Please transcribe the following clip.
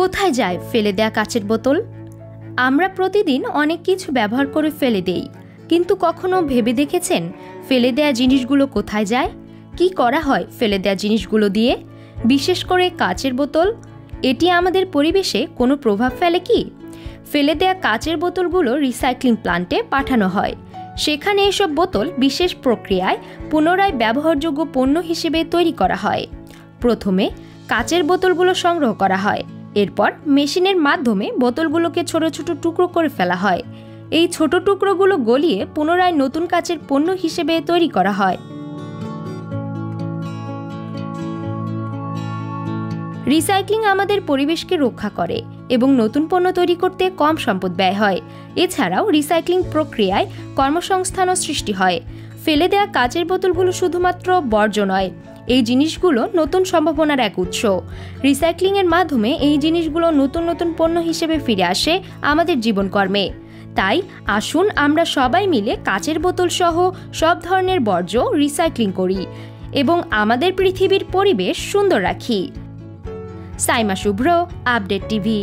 কোথায় যায় ফেলে দেয়া কাচের বোতল? আমরা প্রতিদিন অনেক কিছু ব্যবহার করে ফেলে দেই, কিন্তু কখনো ভেবে দেখেছেন ফেলে দেয়া জিনিসগুলো কোথায় যায়? কি করা হয় ফেলে দেয়া জিনিসগুলো দিয়ে? বিশেষ করে কাচের বোতল, এটি আমাদের পরিবেশে কোনো প্রভাব ফেলে কি? ফেলে দেয়া কাচের বোতলগুলো রিসাইক্লিং প্ল্যান্টে পাঠানো হয়। সেখানে এসব বোতল বিশেষ প্রক্রিয়ায় পুনরায় ব্যবহারযোগ্য পণ্য হিসেবে তৈরি করা হয়। প্রথমে কাচের বোতলগুলো সংগ্রহ করা হয়, এরপর মেশিনের মাধ্যমে বোতলগুলোকে ছোট ছোট টুকরো করে ফেলা হয়। এই ছোট টুকরোগুলো গলিয়ে পুনরায় নতুন কাচের পণ্য হিসেবে তৈরি করা হয়। রিসাইক্লিং আমাদের পরিবেশকে রক্ষা করে এবং নতুন পণ্য তৈরি করতে কম সম্পদ ব্যয় হয়। এছাড়াও রিসাইক্লিং প্রক্রিয়ায় কর্মসংস্থানও সৃষ্টি হয়। ফেলে দেয়া কাচের বোতলগুলো শুধুমাত্র বর্জ্য নয়, এই জিনিসগুলো নতুন সম্ভাবনার এক উৎস। রিসাইক্লিংয়ের মাধ্যমে এই জিনিসগুলো নতুন নতুন পণ্য হিসেবে ফিরে আসে আমাদের জীবনকর্মে। তাই আসুন আমরা সবাই মিলে কাচের বোতল সহ সব ধরনের বর্জ্য রিসাইক্লিং করি এবং আমাদের পৃথিবীর পরিবেশ সুন্দর রাখি। সাইমা শুভ্র, আপডেট টিভি।